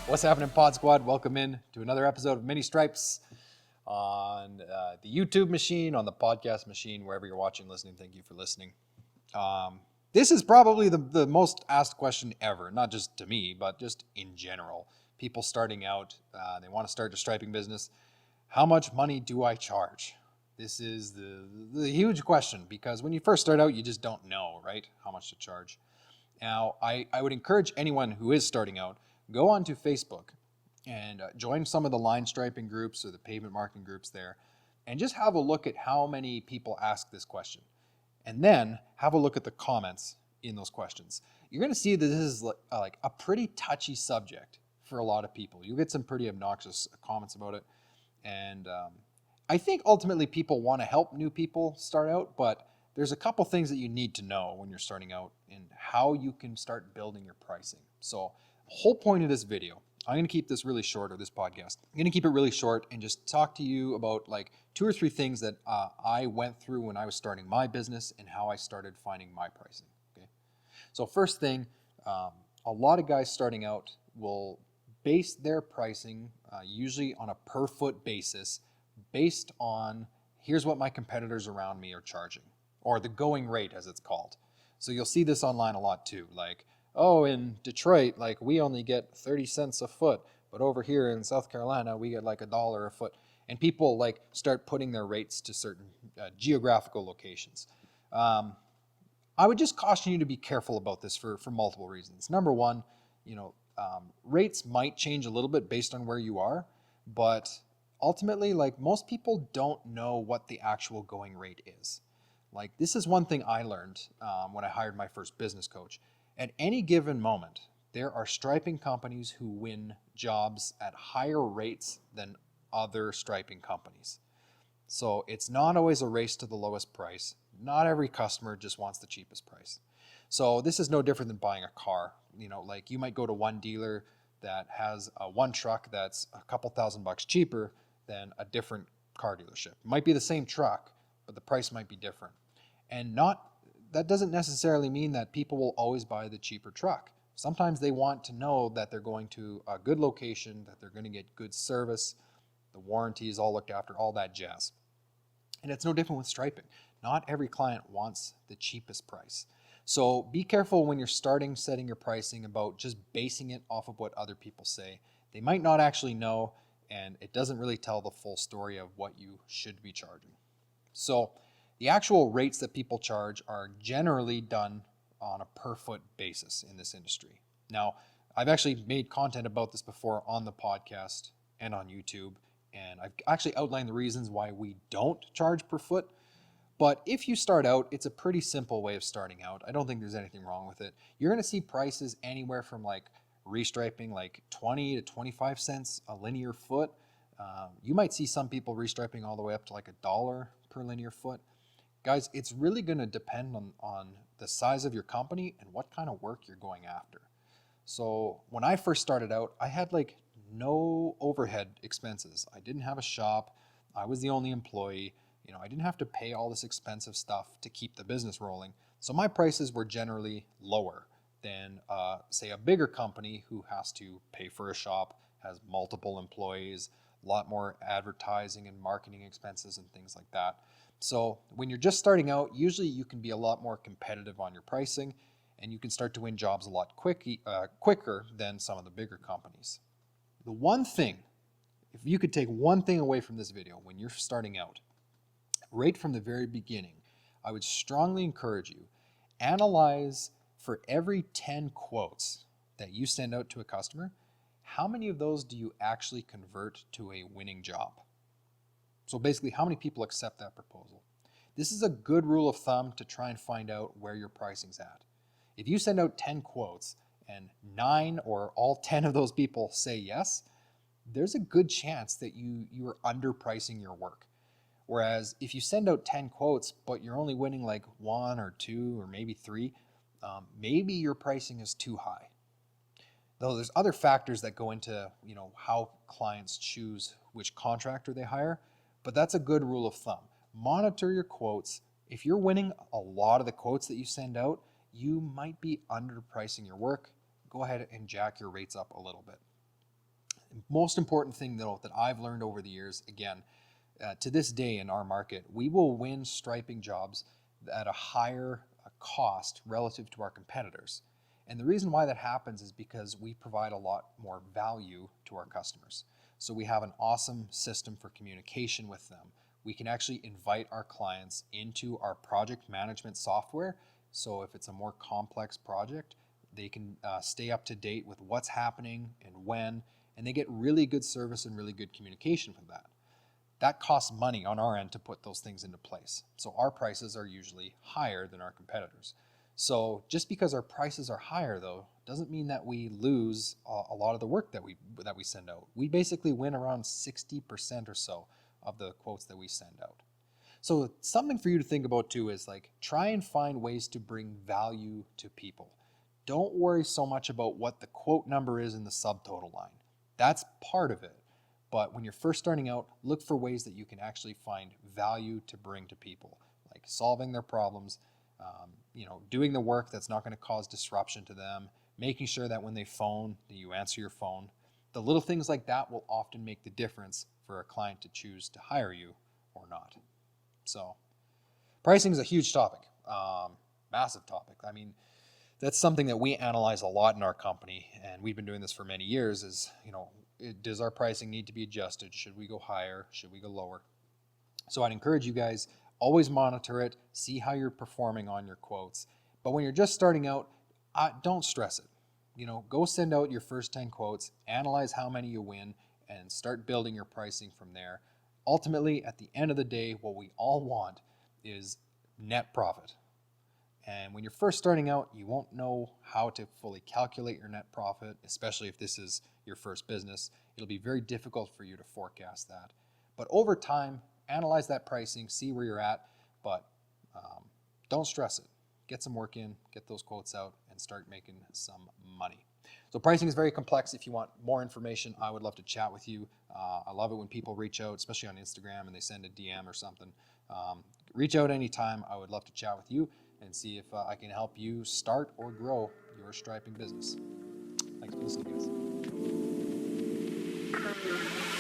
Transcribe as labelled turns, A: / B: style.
A: What's happening, Pod Squad? Welcome in to another episode of Mini Stripes on the YouTube machine, on the podcast machine, wherever you're watching, listening. Thank you for listening. This is probably the most asked question ever, not just to me, but just in general. People starting out, they want to start a striping business. How much money do I charge? This is the huge question, because when you first start out, you just don't know, right, how much to charge. Now, I would encourage anyone who is starting out, go onto Facebook and join some of the line striping groups or the pavement marking groups there, and just have a look at how many people ask this question. And then have a look at the comments in those questions. You're going to see that this is like a pretty touchy subject for a lot of people. You'll get some pretty obnoxious comments about it. And I think ultimately people want to help new people start out, but there's a couple things that you need to know when you're starting out and how you can start building your pricing. So the whole point of this video, I'm going to keep this really short, or this podcast. I'm going to keep it really short and just talk to you about like 2 or 3 things that I went through when I was starting my business and how I started finding my pricing. Okay. So first thing, a lot of guys starting out will base their pricing usually on a per foot basis based on here's what my competitors around me are charging, or the going rate as it's called. So you'll see this online a lot too, like, oh, in Detroit, like we only get 30 cents a foot, but over here in South Carolina, we get like $1 a foot. And people like start putting their rates to certain geographical locations. I would just caution you to be careful about this for multiple reasons. Number one, rates might change a little bit based on where you are, but ultimately, like most people don't know what the actual going rate is. Like this is one thing I learned when I hired my first business coach. At any given moment, there are striping companies who win jobs at higher rates than other striping companies. So it's not always a race to the lowest price. Not every customer just wants the cheapest price. So this is no different than buying a car. Like you might go to one dealer that has one truck that's a couple $1,000 cheaper than a different car dealership. It might be the same truck, but the price might be different. And that doesn't necessarily mean that people will always buy the cheaper truck. Sometimes they want to know that they're going to a good location, that they're going to get good service, the warranty is all looked after, all that jazz. And it's no different with striping. Not every client wants the cheapest price. So be careful when you're setting your pricing about just basing it off of what other people say. They might not actually know, and it doesn't really tell the full story of what you should be charging. So the actual rates that people charge are generally done on a per foot basis in this industry. Now, I've actually made content about this before on the podcast and on YouTube, and I've actually outlined the reasons why we don't charge per foot. But if you start out, it's a pretty simple way of starting out. I don't think there's anything wrong with it. You're going to see prices anywhere from like restriping like 20 to 25 cents a linear foot. You might see some people restriping all the way up to like $1 per linear foot. Guys, it's really going to depend on the size of your company and what kind of work you're going after. So when I first started out, I had like no overhead expenses. I didn't have a shop. I was the only employee. I didn't have to pay all this expensive stuff to keep the business rolling. So my prices were generally lower than, say, a bigger company who has to pay for a shop, has multiple employees, a lot more advertising and marketing expenses and things like that. So when you're just starting out, usually you can be a lot more competitive on your pricing, and you can start to win jobs a lot quicker than some of the bigger companies. The one thing, if you could take one thing away from this video when you're starting out, right from the very beginning, I would strongly encourage you, analyze for every 10 quotes that you send out to a customer, how many of those do you actually convert to a winning job? So basically, how many people accept that proposal? This is a good rule of thumb to try and find out where your pricing's at. If you send out 10 quotes and 9 or all 10 of those people say yes, there's a good chance that you are underpricing your work. Whereas if you send out 10 quotes, but you're only winning like 1 or 2 or maybe 3, maybe your pricing is too high. Though there's other factors that go into how clients choose which contractor they hire, but that's a good rule of thumb. Monitor your quotes. If you're winning a lot of the quotes that you send out, you might be underpricing your work. Go ahead and jack your rates up a little bit. Most important thing though that I've learned over the years, again, to this day in our market, we will win striping jobs at a higher cost relative to our competitors. And the reason why that happens is because we provide a lot more value to our customers. So we have an awesome system for communication with them. We can actually invite our clients into our project management software. So if it's a more complex project, they can stay up to date with what's happening and when, and they get really good service and really good communication from that. That costs money on our end to put those things into place. So our prices are usually higher than our competitors. So just because our prices are higher though, doesn't mean that we lose a lot of the work that we send out. We basically win around 60% or so of the quotes that we send out. So something for you to think about too is like, try and find ways to bring value to people. Don't worry so much about what the quote number is in the subtotal line. That's part of it. But when you're first starting out, look for ways that you can actually find value to bring to people, like solving their problems, doing the work that's not going to cause disruption to them, making sure that when they phone, that you answer your phone. The little things like that will often make the difference for a client to choose to hire you or not. So pricing is a huge topic, massive topic. I mean, that's something that we analyze a lot in our company, and we've been doing this for many years is, does our pricing need to be adjusted? Should we go higher? Should we go lower? So I'd encourage you guys, always monitor it, see how you're performing on your quotes. But when you're just starting out, don't stress it. Go send out your first 10 quotes, analyze how many you win, and start building your pricing from there. Ultimately, at the end of the day, what we all want is net profit. And when you're first starting out, you won't know how to fully calculate your net profit, especially if this is your first business. It'll be very difficult for you to forecast that. But over time, analyze that pricing, see where you're at, but don't stress it. Get some work in, get those quotes out, and start making some money. So pricing is very complex. If you want more information, I would love to chat with you. I love it when people reach out, especially on Instagram, and they send a DM or something. Reach out anytime. I would love to chat with you and see if I can help you start or grow your striping business. Thanks for listening, guys.